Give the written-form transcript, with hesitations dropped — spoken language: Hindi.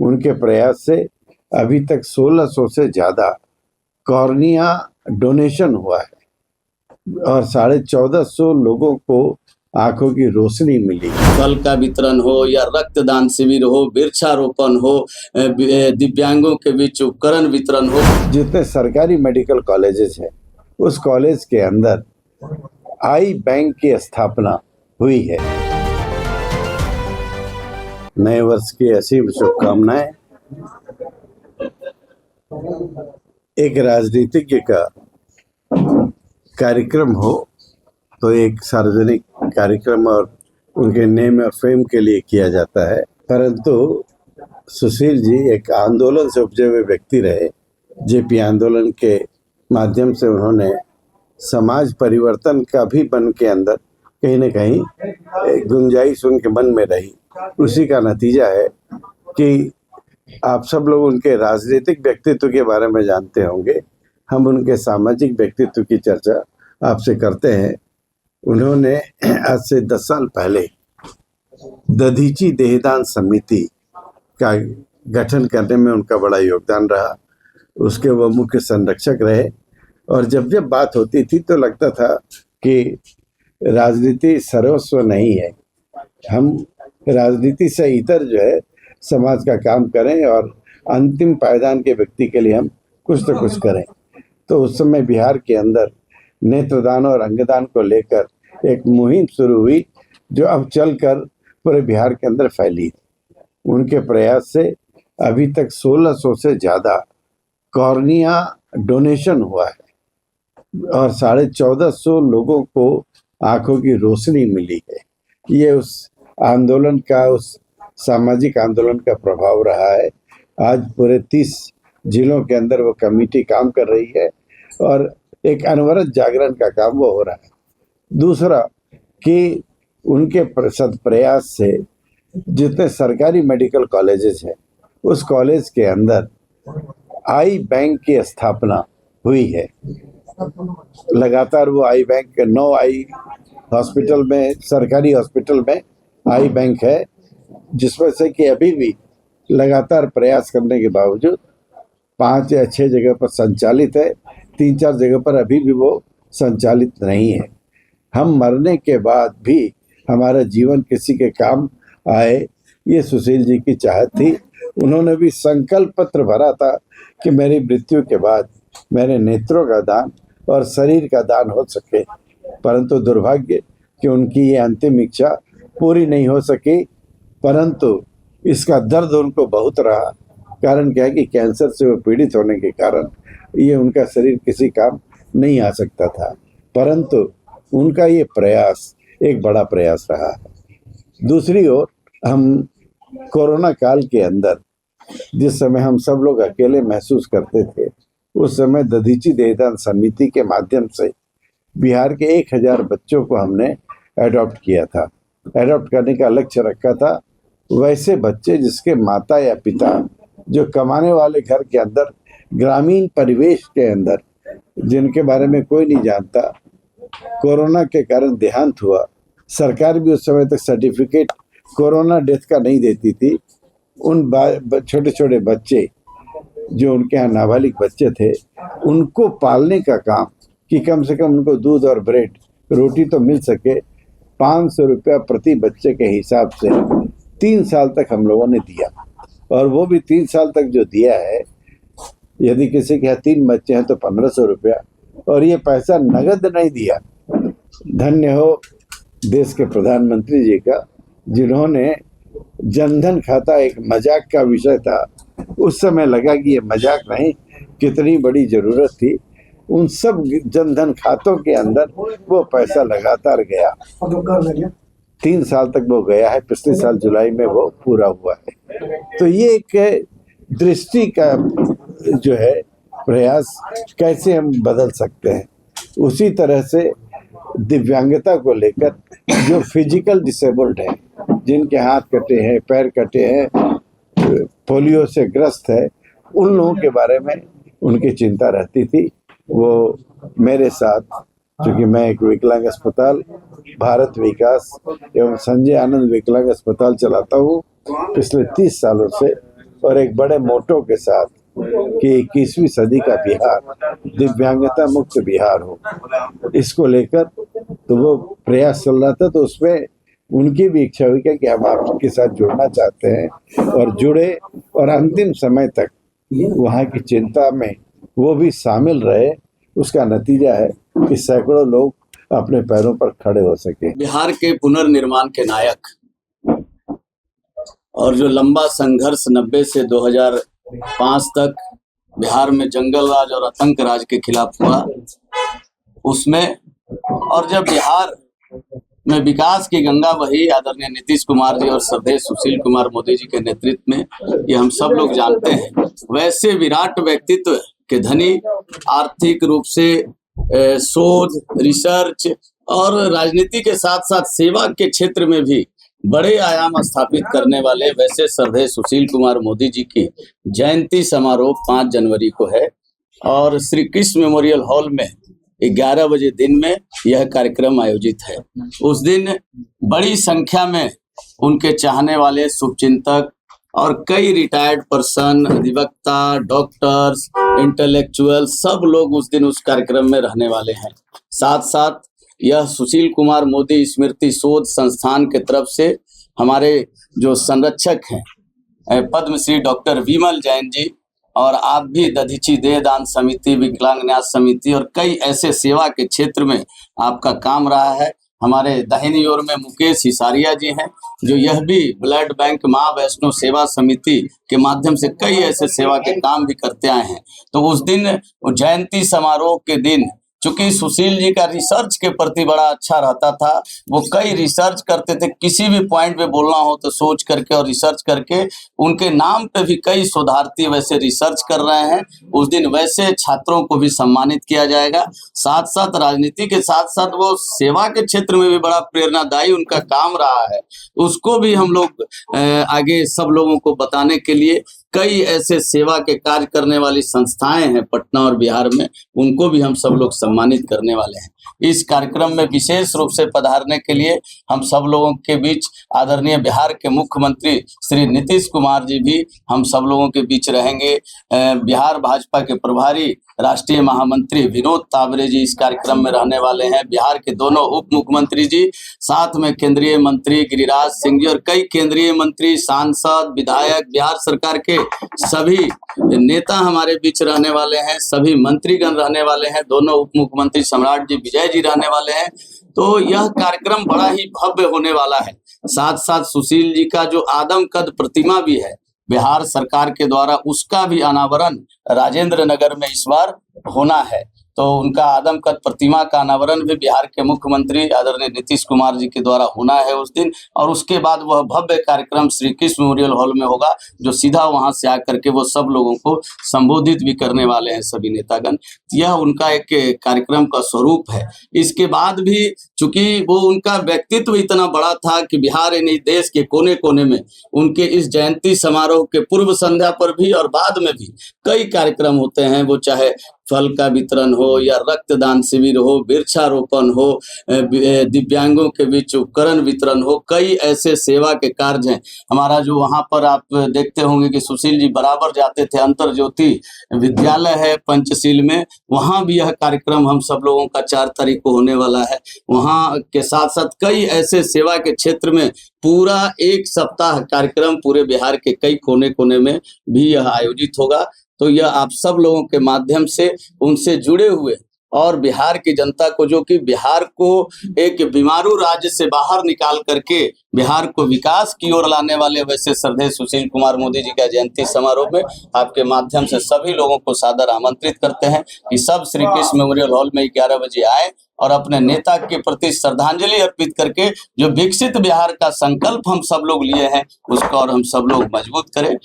उनके प्रयास से अभी तक 1600 से ज्यादा कॉर्निया डोनेशन हुआ है और 1450 लोगों को आंखों की रोशनी मिली। फल का वितरण हो या रक्तदान शिविर हो, वृक्षारोपण हो, दिव्यांगों के बीच उपकरण वितरण हो। जितने सरकारी मेडिकल कॉलेजेस हैं उस कॉलेज के अंदर आई बैंक की स्थापना हुई है। नए वर्ष की असीम शुभकामनाएं। एक राजनीतिज्ञ का कार्यक्रम हो तो एक सार्वजनिक कार्यक्रम और उनके नेम और फेम के लिए किया जाता है, परंतु सुशील जी एक आंदोलन से उपजे हुए व्यक्ति रहे। जेपी आंदोलन के माध्यम से उन्होंने समाज परिवर्तन का भी मन के अंदर कहीं न कहीं गुंजाइश उनके मन में रही। उसी का नतीजा है कि आप सब लोग उनके राजनीतिक व्यक्तित्व के बारे में जानते होंगे, हम उनके सामाजिक व्यक्तित्व की चर्चा आपसे करते हैं। उन्होंने आज से 10 साल पहले दधीची देहदान समिति का गठन करने में उनका बड़ा योगदान रहा। उसके वो मुख्य संरक्षक रहे और जब जब बात होती थी तो लगता था कि राजनीति सर्वस्व नहीं है, हम राजनीति से इतर जो है समाज का काम करें और अंतिम पायदान के व्यक्ति के लिए हम कुछ न कुछ करें। तो उस समय बिहार के अंदर नेत्रदान और अंगदान को लेकर एक मुहिम शुरू हुई जो अब चलकर पूरे बिहार के अंदर फैली। उनके प्रयास से अभी तक 1600 से ज्यादा कॉर्निया डोनेशन हुआ है और 1450 लोगों को आंखों की रोशनी मिली है। ये उस आंदोलन का, उस सामाजिक आंदोलन का प्रभाव रहा है। आज पूरे 30 जिलों के अंदर वो कमेटी काम कर रही है और एक अनवरत जागरण का काम वो हो रहा है। दूसरा कि उनके प्रयास से जितने सरकारी मेडिकल कॉलेजेस हैं उस कॉलेज के अंदर आई बैंक की स्थापना हुई है। लगातार वो आई बैंक 9 आई हॉस्पिटल में, सरकारी हॉस्पिटल में आई बैंक है, जिसमें से कि अभी भी लगातार प्रयास करने के बावजूद 5 या 6 जगह पर संचालित है। 3-4 जगह पर अभी भी वो संचालित नहीं है। हम मरने के बाद भी हमारा जीवन किसी के काम आए, ये सुशील जी की चाहत थी। उन्होंने भी संकल्प पत्र भरा था कि मेरी मृत्यु के बाद मेरे नेत्रों का दान और शरीर का दान हो सके, परंतु दुर्भाग्य कि उनकी ये अंतिम इच्छा पूरी नहीं हो सकी। परंतु इसका दर्द उनको बहुत रहा। कारण क्या है कि कैंसर से वो पीड़ित होने के कारण ये उनका शरीर किसी काम नहीं आ सकता था, परंतु उनका ये प्रयास एक बड़ा प्रयास रहा है। दूसरी ओर हम कोरोना काल के अंदर जिस समय हम सब लोग अकेले महसूस करते थे, उस समय दधीची देहदान समिति के माध्यम से बिहार के 1000 बच्चों को हमने एडॉप्ट किया था। एडॉप्ट करने का लक्ष्य रखा था वैसे बच्चे जिसके माता या पिता जो कमाने वाले घर के अंदर, ग्रामीण परिवेश के अंदर, जिनके बारे में कोई नहीं जानता, कोरोना के कारण देहांत हुआ। सरकार भी उस समय तक सर्टिफिकेट कोरोना डेथ का नहीं देती थी। उन छोटे छोटे बच्चे जो उनके यहाँ नाबालिग बच्चे थे, उनको पालने का काम कि कम से कम उनको दूध और ब्रेड, रोटी तो मिल सके, 500 रुपया प्रति बच्चे के हिसाब से 3 साल तक हम लोगों ने दिया। और वो भी 3 साल तक जो दिया है, यदि किसी के यहाँ 3 बच्चे हैं तो 1500 रुपया, और ये पैसा नगद नहीं दिया। धन्य हो देश के प्रधानमंत्री जी का, जिन्होंने जनधन खाता एक मजाक का विषय था, उस समय लगा कि ये मजाक नहीं, कितनी बड़ी जरूरत थी। उन सब जनधन खातों के अंदर वो पैसा लगातार गया। 3 साल तक वो गया है, पिछले साल जुलाई में वो पूरा हुआ है। तो ये एक दृष्टि का जो है प्रयास कैसे हम बदल सकते हैं। उसी तरह से दिव्यांगता को लेकर जो फिजिकल डिसेबल्ड है, जिनके हाथ कटे हैं, पैर कटे हैं, पोलियो से ग्रस्त है, उन लोगों के बारे में उनकी चिंता रहती थी। वो मेरे साथ, क्योंकि मैं एक विकलांग अस्पताल, भारत विकास एवं संजय आनंद विकलांग अस्पताल चलाता हूँ पिछले 30 सालों से, और एक बड़े मोटो के साथ कि 21वीं सदी का बिहार दिव्यांगता मुक्त बिहार हो, इसको लेकर तो वो प्रयास चल रहा था। तो उसमें उनकी भी इच्छा हुई कि हम आपके साथ जुड़ना चाहते हैं और जुड़े, और अंतिम समय तक वहाँ की चिंता में वो भी शामिल रहे। उसका नतीजा है कि सैकड़ों लोग अपने पैरों पर खड़े हो सके। बिहार के पुनर्निर्माण के नायक और जो लंबा संघर्ष 90 से 2005 तक बिहार में जंगल राज और आतंक राज के खिलाफ हुआ, उसमें और जब बिहार में विकास की गंगा बही आदरणीय नीतीश कुमार जी और श्रद्धेय सुशील कुमार मोदी जी के नेतृत्व में, ये हम सब लोग जानते हैं। वैसे विराट व्यक्तित्व के धनी, आर्थिक रूप से शोध, रिसर्च और राजनीति के साथ साथ सेवा के क्षेत्र में भी बड़े आयाम स्थापित करने वाले वैसे श्रद्धेय सुशील कुमार मोदी जी की जयंती समारोह 5 जनवरी को है और श्री कृष्ण मेमोरियल हॉल में 11 बजे दिन में यह कार्यक्रम आयोजित है। उस दिन बड़ी संख्या में उनके चाहने वाले शुभचिंतक और कई रिटायर्ड पर्सन, अधिवक्ता, डॉक्टर्स, इंटेलेक्चुअल सब लोग उस दिन उस कार्यक्रम में रहने वाले हैं। साथ साथ यह सुशील कुमार मोदी स्मृति शोध संस्थान के तरफ से हमारे जो संरक्षक हैं पद्मश्री डॉक्टर विमल जैन जी, और आप भी दधीची देहदान समिति, विकलांग न्यास समिति और कई ऐसे सेवा के क्षेत्र में आपका काम रहा है। हमारे दाहिनी ओर में मुकेश हिसारिया जी हैं, जो यह भी ब्लड बैंक माँ वैष्णो सेवा समिति के माध्यम से कई ऐसे सेवा के काम भी करते आए हैं। तो उस दिन जयंती समारोह के दिन चूंकि सुशील जी का रिसर्च के प्रति बड़ा अच्छा रहता था, वो कई रिसर्च करते थे, किसी भी पॉइंट पे बोलना हो तो सोच करके और रिसर्च करके, उनके नाम पे भी कई शोधार्थी वैसे रिसर्च कर रहे हैं। उस दिन वैसे छात्रों को भी सम्मानित किया जाएगा। साथ साथ राजनीति के साथ साथ वो सेवा के क्षेत्र में भी बड़ा प्रेरणादायी उनका काम रहा है, उसको भी हम लोग आगे सब लोगों को बताने के लिए कई ऐसे सेवा के कार्य करने वाली संस्थाएं हैं पटना और बिहार में, उनको भी हम सब लोग सम्मानित करने वाले हैं। इस कार्यक्रम में विशेष रूप से पधारने के लिए हम सब लोगों के बीच आदरणीय बिहार के मुख्यमंत्री श्री नीतीश कुमार जी भी हम सब लोगों के बीच रहेंगे। बिहार भाजपा के प्रभारी राष्ट्रीय महामंत्री विनोद तावरे जी इस कार्यक्रम में रहने वाले हैं। बिहार के दोनों उप मुख्यमंत्री जी, साथ में केंद्रीय मंत्री गिरिराज सिंह जी और कई केंद्रीय मंत्री, सांसद, विधायक, बिहार सरकार के सभी नेता हमारे बीच रहने वाले हैं। सभी मंत्रीगण रहने वाले हैं। दोनों उप मुख्यमंत्री सम्राट जी विजय जी रहने वाले हैं। तो यह कार्यक्रम बड़ा ही भव्य होने वाला है। साथ साथ सुशील जी का जो आदमकद प्रतिमा भी है बिहार सरकार के द्वारा, उसका भी अनावरण राजेंद्र नगर में इस बार होना है। तो उनका आदमकद प्रतिमा का अनावरण भी बिहार के मुख्यमंत्री आदरणीय नीतीश कुमार जी के द्वारा होना है उस दिन। और उसके बाद वह भव्य कार्यक्रम श्री कृष्ण मेमोरियल हॉल में होगा, जो सीधा वहां से आकर के वो सब लोगों को संबोधित भी करने वाले हैं सभी नेतागण। यह उनका एक कार्यक्रम का स्वरूप है। इसके बाद भी चूंकि वो उनका व्यक्तित्व इतना बड़ा था कि बिहार यानी देश के कोने कोने में उनके इस जयंती समारोह के पूर्व संध्या पर भी और बाद में भी कई कार्यक्रम होते हैं। वो चाहे फल का वितरण हो या रक्तदान शिविर हो, वृक्षारोपण हो, दिव्यांगों के बीच उपकरण वितरण हो, कई ऐसे सेवा के कार्य हैं। हमारा जो वहाँ पर आप देखते होंगे कि सुशील जी बराबर जाते थे, अंतर ज्योति विद्यालय है पंचशील में, वहाँ भी यह कार्यक्रम हम सब लोगों का 4 तारीख को होने वाला है। वहाँ के साथ साथ कई ऐसे सेवा के क्षेत्र में पूरा 1 सप्ताह कार्यक्रम पूरे बिहार के कई कोने कोने में भी यह आयोजित होगा। तो यह आप सब लोगों के माध्यम से उनसे जुड़े हुए और बिहार की जनता को, जो कि बिहार को एक बीमारू राज्य से बाहर निकाल करके बिहार को विकास की ओर लाने वाले वैसे श्रद्धेय सुशील कुमार मोदी जी का जयंती समारोह में आपके माध्यम से सभी लोगों को सादर आमंत्रित करते हैं कि सब श्री कृष्ण मेमोरियल हॉल में 11 बजे आए और अपने नेता के प्रति श्रद्धांजलि अर्पित करके जो विकसित बिहार का संकल्प हम सब लोग लिए हैं उसका और हम सब लोग मजबूत करें।